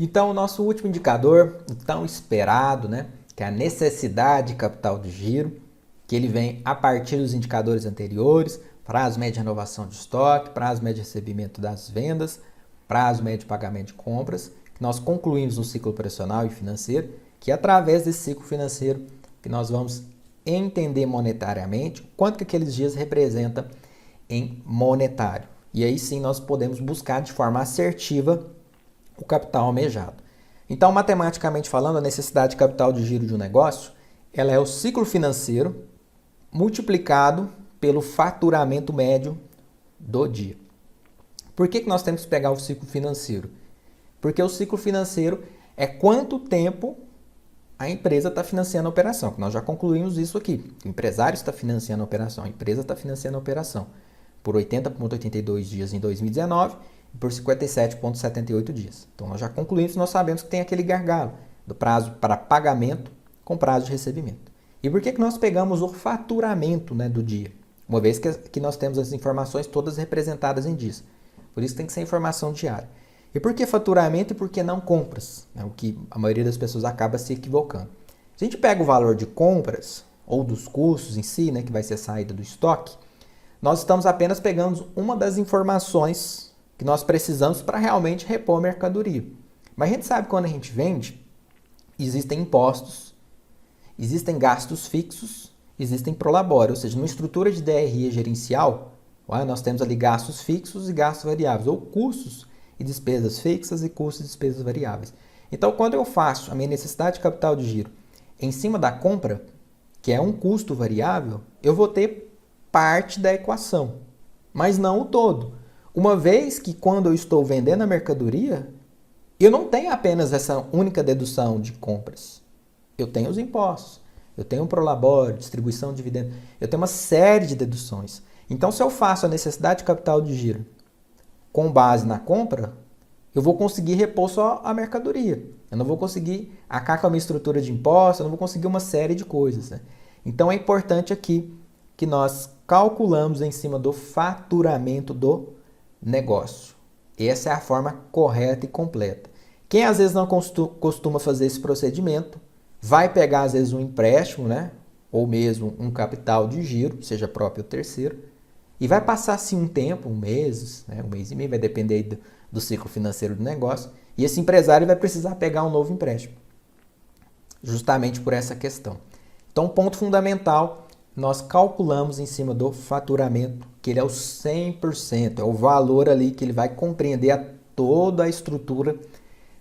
Então, o nosso último indicador, o tão esperado, né, que é a necessidade de capital de giro, que ele vem a partir dos indicadores anteriores, prazo médio de renovação de estoque, prazo médio de recebimento das vendas, prazo médio de pagamento de compras, que nós concluímos no ciclo operacional e financeiro, que é através desse ciclo financeiro que nós vamos entender monetariamente quanto que aqueles dias representam em monetário. E aí sim nós podemos buscar de forma assertiva o capital almejado. Então, matematicamente falando, a necessidade de capital de giro de um negócio, ela é o ciclo financeiro multiplicado pelo faturamento médio do dia. Por que nós temos que pegar o ciclo financeiro? Porque o ciclo financeiro é quanto tempo a empresa está financiando a operação. Nós já concluímos isso aqui. O empresário está financiando a operação, a empresa está financiando a operação por 80,82 dias em 2019 e por 57,78 dias. Então, nós já concluímos, nós sabemos que tem aquele gargalo do prazo para pagamento com prazo de recebimento. E por que nós pegamos o faturamento, né, do dia? Uma vez que nós temos as informações todas representadas em dias. Por isso tem que ser informação diária. E por que faturamento e por que não compras? É o que a maioria das pessoas acaba se equivocando. Se a gente pega o valor de compras ou dos custos em si, né, que vai ser a saída do estoque, nós estamos apenas pegando uma das informações que nós precisamos para realmente repor a mercadoria. Mas a gente sabe que quando a gente vende, existem impostos, existem gastos fixos, existem prolabore, ou seja, numa estrutura de DRE gerencial, nós temos ali gastos fixos e gastos variáveis, ou custos e despesas fixas e custos e despesas variáveis. Então, quando eu faço a minha necessidade de capital de giro em cima da compra, que é um custo variável, eu vou ter parte da equação, mas não o todo. Uma vez que quando eu estou vendendo a mercadoria, eu não tenho apenas essa única dedução de compras. Eu tenho os impostos, eu tenho o prolabore, distribuição de dividendos, eu tenho uma série de deduções. Então, se eu faço a necessidade de capital de giro com base na compra, eu vou conseguir repor só a mercadoria. Eu não vou conseguir acabar com a minha estrutura de impostos, eu não vou conseguir uma série de coisas, né? Então, é importante aqui que nós calculamos em cima do faturamento do negócio. Essa é a forma correta e completa. Quem às vezes não costuma fazer esse procedimento, vai pegar às vezes um empréstimo, né? Ou mesmo um capital de giro, seja próprio ou terceiro, e vai passar assim um tempo, um mês, né? Um mês e meio, vai depender do ciclo financeiro do negócio, e esse empresário vai precisar pegar um novo empréstimo, justamente por essa questão. Então, ponto fundamental, nós calculamos em cima do faturamento, que ele é o 100%, é o valor ali que ele vai compreender toda a estrutura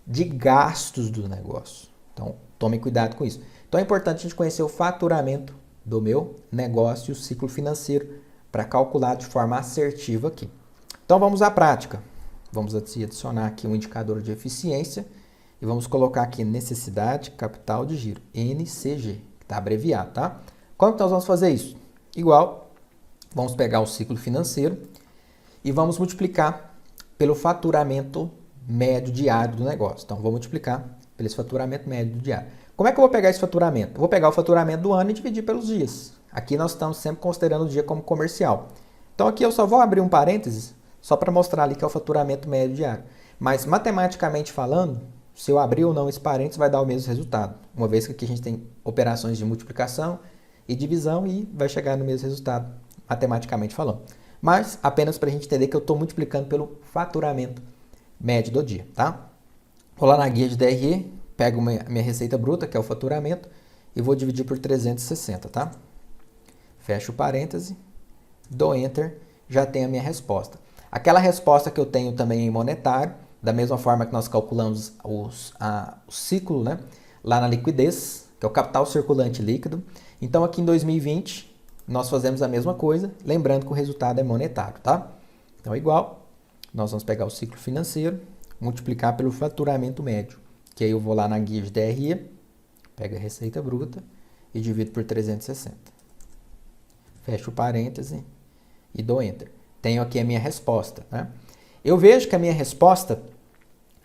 de gastos do negócio. Então, tome cuidado com isso. Então, é importante a gente conhecer o faturamento do meu negócio e o ciclo financeiro para calcular de forma assertiva aqui. Então, vamos à prática. Vamos adicionar aqui um indicador de eficiência e vamos colocar aqui necessidade capital de giro, NCG, que está abreviado, tá? Como que nós vamos fazer isso? Igual, vamos pegar o ciclo financeiro e vamos multiplicar pelo faturamento médio diário do negócio. Então, vou multiplicar pelo esse faturamento médio diário. Como é que eu vou pegar esse faturamento? Eu vou pegar o faturamento do ano e dividir pelos dias. Aqui nós estamos sempre considerando o dia como comercial. Então, aqui eu só vou abrir um parênteses só para mostrar ali que é o faturamento médio diário. Mas, matematicamente falando, se eu abrir ou não esse parênteses, vai dar o mesmo resultado. Uma vez que aqui a gente tem operações de multiplicação e divisão e vai chegar no mesmo resultado, matematicamente falando. Mas apenas para a gente entender que eu estou multiplicando pelo faturamento médio do dia, tá? Vou lá na guia de DRE, pego minha receita bruta, que é o faturamento, e vou dividir por 360, tá? Fecho o parêntese, dou Enter, já tenho a minha resposta. Aquela resposta que eu tenho também em monetário, da mesma forma que nós calculamos o ciclo, né? Lá na liquidez, que é o capital circulante líquido. Então, aqui em 2020, nós fazemos a mesma coisa, lembrando que o resultado é monetário, tá? Então, igual, nós vamos pegar o ciclo financeiro, multiplicar pelo faturamento médio, que aí eu vou lá na guia de DRE, pego a receita bruta e divido por 360. Fecho o parêntese e dou Enter. Tenho aqui a minha resposta, né? Eu vejo que a minha resposta,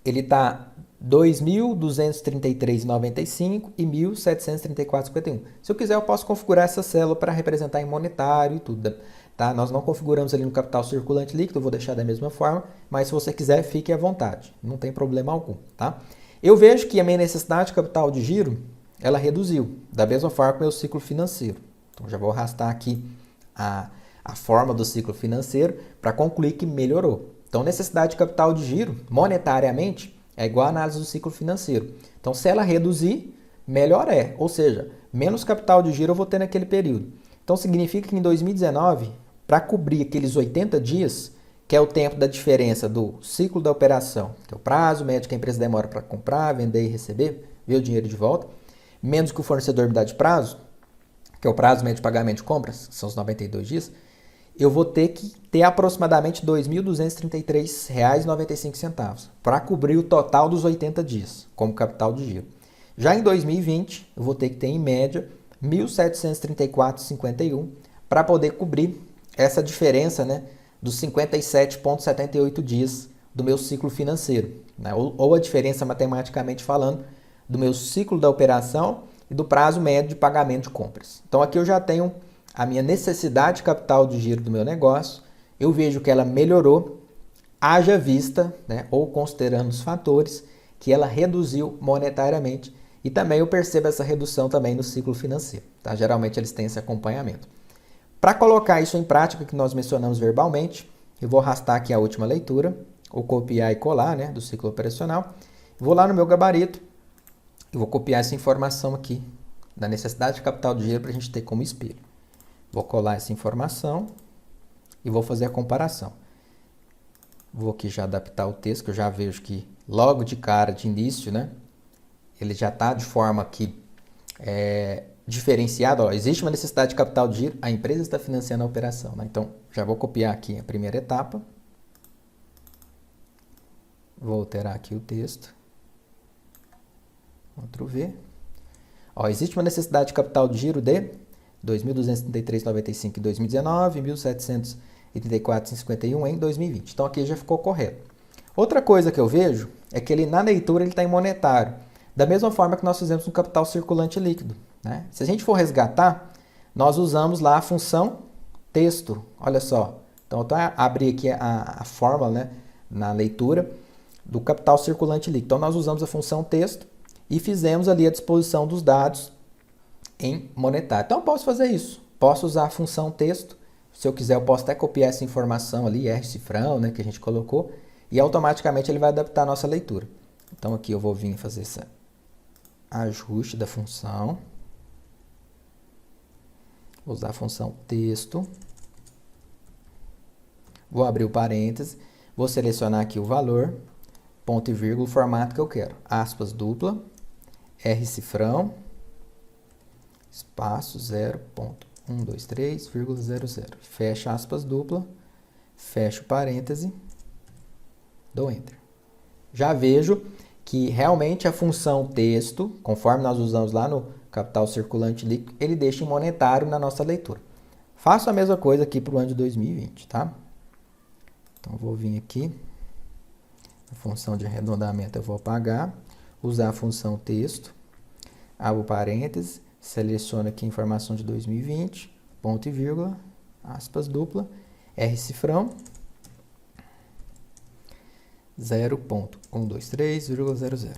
ele está 2.233,95 e 1.734,51. Se eu quiser, eu posso configurar essa célula para representar em monetário e tudo, tá? Nós não configuramos ali no capital circulante líquido, eu vou deixar da mesma forma, mas se você quiser, fique à vontade, não tem problema algum, tá? Eu vejo que a minha necessidade de capital de giro, ela reduziu, da mesma forma que o meu ciclo financeiro. Então, já vou arrastar aqui a forma do ciclo financeiro para concluir que melhorou. Então, necessidade de capital de giro, monetariamente, é igual à análise do ciclo financeiro. Então, se ela reduzir, melhor é. Ou seja, menos capital de giro eu vou ter naquele período. Então, significa que em 2019, para cobrir aqueles 80 dias, que é o tempo da diferença do ciclo da operação, que é o prazo médio que a empresa demora para comprar, vender e receber, ver o dinheiro de volta, menos que o fornecedor me dá de prazo, que é o prazo médio de pagamento de compras, que são os 92 dias, eu vou ter que ter aproximadamente R$ 2.233,95 para cobrir o total dos 80 dias, como capital de giro. Já em 2020, eu vou ter que ter, em média, R$ 1.734,51 para poder cobrir essa diferença, né, dos 57,78 dias do meu ciclo financeiro, né, ou a diferença, matematicamente falando, do meu ciclo da operação e do prazo médio de pagamento de compras. Então, aqui eu já tenho a minha necessidade de capital de giro do meu negócio, eu vejo que ela melhorou, haja vista, né, ou considerando os fatores, que ela reduziu monetariamente, e também eu percebo essa redução também no ciclo financeiro. Tá? Geralmente eles têm esse acompanhamento. Para colocar isso em prática, que nós mencionamos verbalmente, eu vou arrastar aqui a última leitura, ou copiar e colar, né, do ciclo operacional. Vou lá no meu gabarito, e vou copiar essa informação aqui, da necessidade de capital de giro para a gente ter como espelho. Vou colar essa informação e vou fazer a comparação. Vou aqui já adaptar o texto, que eu já vejo que logo de cara, de início, né, ele já está de forma aqui diferenciada. Ó, existe uma necessidade de capital de giro, a empresa está financiando a operação. Né? Então, já vou copiar aqui a primeira etapa. Vou alterar aqui o texto. Ctrl V. Ó, existe uma necessidade de capital de giro de R$ 2.233,95 em 2019 e R$ 1.734,51 em 2020. Então, aqui já ficou correto. Outra coisa que eu vejo é que ele, na leitura, ele está em monetário. Da mesma forma que nós fizemos no capital circulante líquido. Né? Se a gente for resgatar, nós usamos lá a função texto. Olha só. Então, eu abri aqui a fórmula, né, na leitura do capital circulante líquido. Então, nós usamos a função texto e fizemos ali a disposição dos dados em monetário. Então, eu posso fazer isso. Posso usar a função texto. Se eu quiser, eu posso até copiar essa informação ali, R-cifrão, né, que a gente colocou, e automaticamente ele vai adaptar a nossa leitura. Então, aqui eu vou vir fazer esse ajuste da função. Vou usar a função texto. Vou abrir o parêntese. Vou selecionar aqui o valor, ponto e vírgula, o formato que eu quero. Aspas dupla, R-cifrão, espaço 0.123,00. Fecha aspas dupla, fecho parêntese, dou Enter. Já vejo que realmente a função texto, conforme nós usamos lá no capital circulante líquido, ele deixa em monetário na nossa leitura. Faço a mesma coisa aqui para o ano de 2020, tá? Então, vou vir aqui, a função de arredondamento eu vou apagar, usar a função texto, abro parênteses, seleciono aqui a informação de 2020, ponto e vírgula, aspas dupla, R-cifrão, 0.123,00.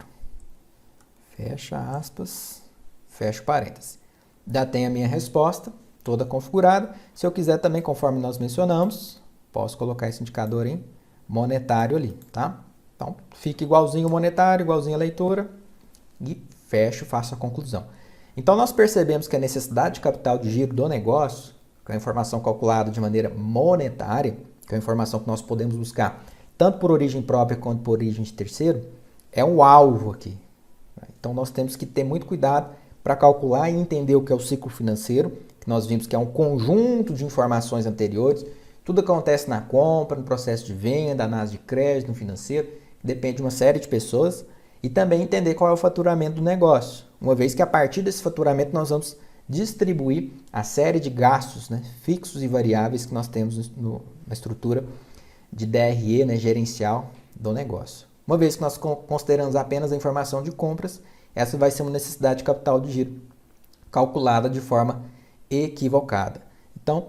Fecha aspas, fecho parênteses. Já tenho a minha resposta toda configurada. Se eu quiser também, conforme nós mencionamos, posso colocar esse indicador em monetário ali, tá? Então, fica igualzinho o monetário, igualzinho a leitura e fecho, faço a conclusão. Então, nós percebemos que a necessidade de capital de giro do negócio, que é a informação calculada de maneira monetária, que é a informação que nós podemos buscar tanto por origem própria quanto por origem de terceiro, é um alvo aqui. Então, nós temos que ter muito cuidado para calcular e entender o que é o ciclo financeiro, que nós vimos que é um conjunto de informações anteriores. Tudo acontece na compra, no processo de venda, análise de crédito, no financeiro, depende de uma série de pessoas, e também entender qual é o faturamento do negócio, uma vez que a partir desse faturamento nós vamos distribuir a série de gastos, né, fixos e variáveis que nós temos na estrutura de DRE, né, gerencial do negócio. Uma vez que nós consideramos apenas a informação de compras, essa vai ser uma necessidade de capital de giro calculada de forma equivocada. Então,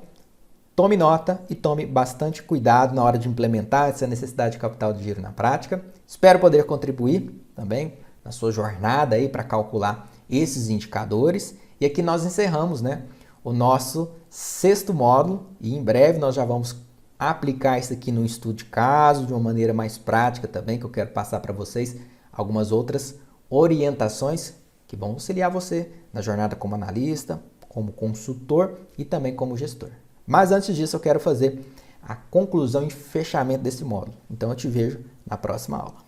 tome nota e tome bastante cuidado na hora de implementar essa necessidade de capital de giro na prática. Espero poder contribuir também na sua jornada aí para calcular esses indicadores. E aqui nós encerramos, né, o nosso 6º módulo e em breve nós já vamos aplicar isso aqui no estudo de caso de uma maneira mais prática também, que eu quero passar para vocês algumas outras orientações que vão auxiliar você na jornada como analista, como consultor e também como gestor. Mas antes disso eu quero fazer a conclusão e fechamento desse módulo. Então eu te vejo na próxima aula.